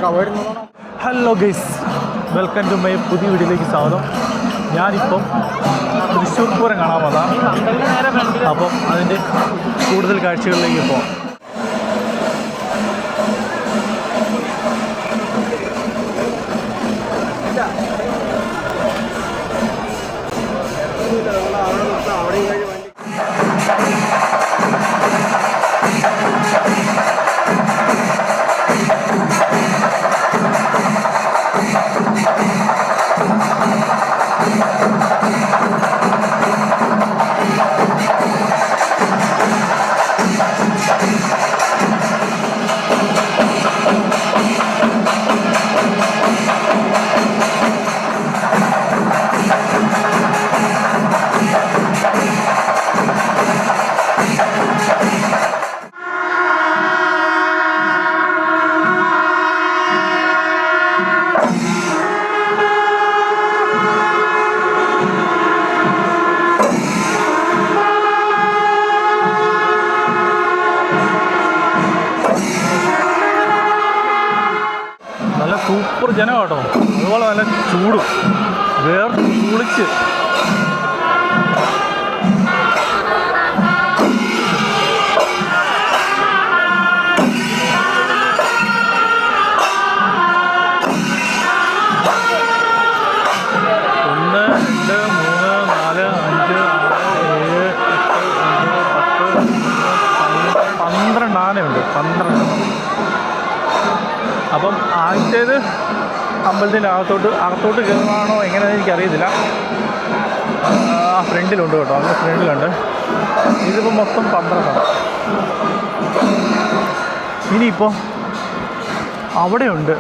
Hello guys, welcome to my പുതിയ വീഡിയോയിലേക്ക് സ്വാഗതം. ഞാനിപ്പം തൃശ്ശൂർ പൂരം കാണാൻ വന്നതാണ്. അപ്പം അതിൻ്റെ കൂടുതൽ കാഴ്ചകളിലേക്ക് പോകാം. സൂപ്പർ ജനം കേട്ടോ, അതുപോലെ നല്ല ചൂടും വേർത്ത് കുളിച്ച് ആനയുണ്ട് 12. അപ്പം ആദ്യത്തേത് അമ്പലത്തിൻ്റെ അകത്തോട്ട് കയറുന്നതാണോ എങ്ങനെയാണെന്ന് എനിക്കറിയത്തില്ല. ആ ഫ്രണ്ടിലുണ്ട് കേട്ടോ, അങ്ങനെ ഫ്രണ്ടിലുണ്ട്. ഇതിപ്പോൾ മൊത്തം 12. ഇനിയിപ്പോൾ അവിടെയുണ്ട്,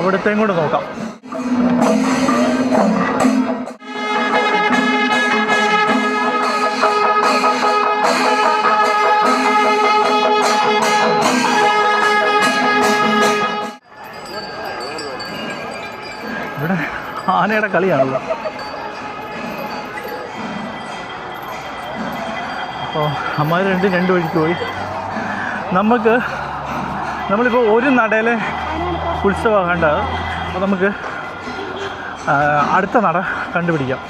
അവിടുത്തേയും കൂടെ നോക്കാം. ഇവിടെ ആനയുടെ കളിയാണല്ലോ. അപ്പോൾ അമ്മ രണ്ട് വഴിക്ക് പോയി. നമ്മളിപ്പോൾ ഒരു നടയിലെ ഉത്സവമാണ് കണ്ടത്. അപ്പോൾ നമുക്ക് അടുത്ത നട കണ്ടുപിടിക്കാം.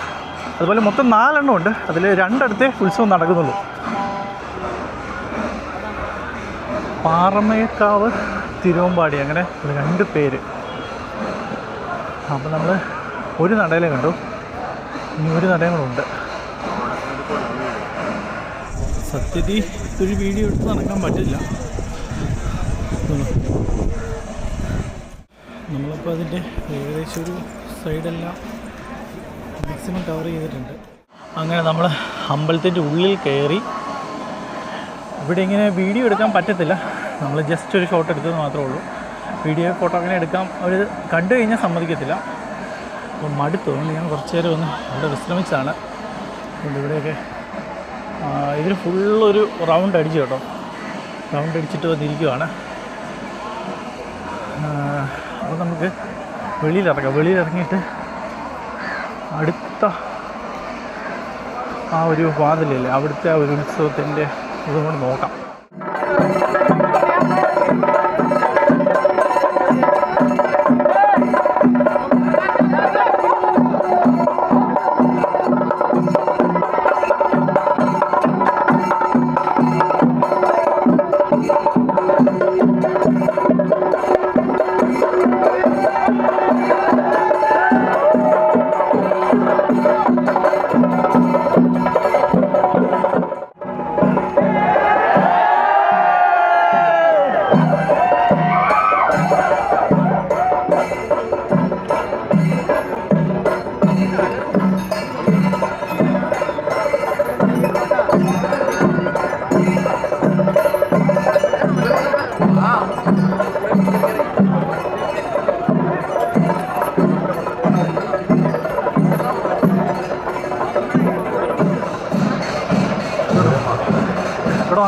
അതുപോലെ മൊത്തം 4 ഉണ്ട്. അതിൽ 2 ഉത്സവം നടക്കുന്നുള്ളൂ. പാറമേക്കാവ്, തിരുവമ്പാടി, അങ്ങനെ 2 പേര്. അപ്പോൾ നമ്മൾ ഒരു നടയിലേ കണ്ടു, ഇനി ഒരു നടയും കൂടെ ഉണ്ട്. സത്യത്തിൽ ഒരു വീഡിയോ എടുത്ത് നടക്കാൻ പറ്റില്ല. നമ്മളിപ്പോൾ അതിൻ്റെ ഏകദേശം ഒരു സൈഡെല്ലാം മാക്സിമം കവർ ചെയ്തിട്ടുണ്ട്. അങ്ങനെ നമ്മൾ അമ്പലത്തിൻ്റെ ഉള്ളിൽ കയറി. ഇവിടെ ഇങ്ങനെ വീഡിയോ എടുക്കാൻ പറ്റത്തില്ല, നമ്മൾ ജസ്റ്റ് ഒരു ഷോട്ട് എടുത്തത് മാത്രമേ ഉള്ളൂ. വീഡിയോ ഫോട്ടോ അങ്ങനെ എടുക്കാം അവർ കണ്ടു കഴിഞ്ഞാൽ സമ്മതിക്കത്തില്ല. അപ്പോൾ മടുത്തു, ഞാൻ കുറച്ച് നേരം ഒന്ന് ഇവിടെ വിശ്രമിച്ചാണ്. ഇവിടെയൊക്കെ ഇതിന് ഫുള്ളൊരു റൗണ്ട് അടിച്ചു കേട്ടോ, റൗണ്ട് അടിച്ചിട്ട് വന്നിരിക്കുവാണ്. അപ്പോൾ നമുക്ക് വെളിയിലിറങ്ങിയിട്ട് അടുത്ത ആ ഒരു വാതിലില്ലേ, അവിടുത്തെ ആ ഒരു ഉത്സവത്തിൻ്റെ ഇതും കൂടെ നോക്കാം.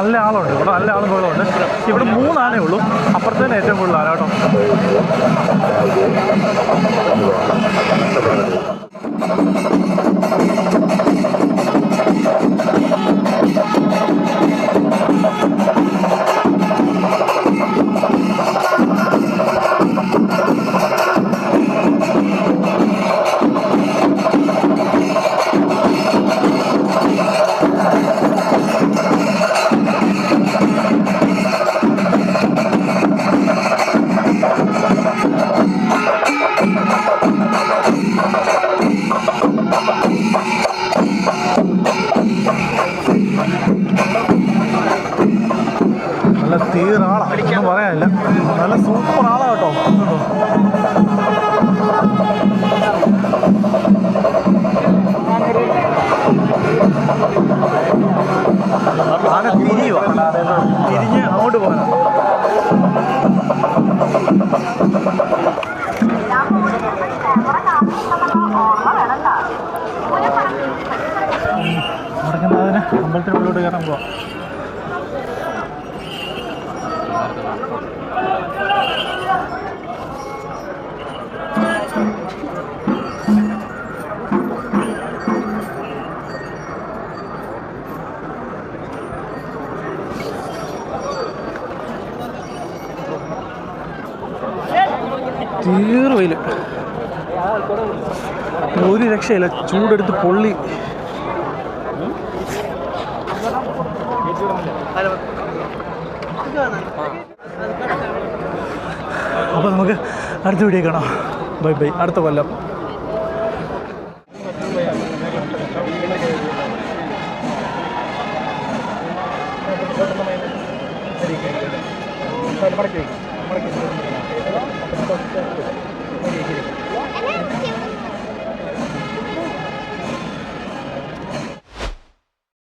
നല്ല ആളുണ്ട്, ഇവിടെ നല്ല ആളും ബഹളമുണ്ട്. ഇവിടെ 3 ആനയേ ഉള്ളൂ, അപ്പുറത്തേന് ഏറ്റവും കൂടുതൽ ആന കേട്ടോ. നല്ല തീരാളാ, ഒന്നും പറയാനില്ല. നല്ല സൂപ്പർ ആളാ കേട്ടോ. ആകെ തിരിഞ്ഞ് അങ്ങോട്ട് പോകാനാ. വടക്കുന്നാഥന് അമ്പലത്തിന് ഉള്ളിലോട്ട് കയറാൻ പോവാം. തീർ വെയിൽ, ഒരു രക്ഷയില്ല, ചൂടെടുത്ത് പൊള്ളി. അപ്പോൾ നമുക്ക് അടുത്ത വീഡിയോ കാണാം. Bye bye. അടുത്ത കൊല്ലം. മടക്കി വയ്ക്കും.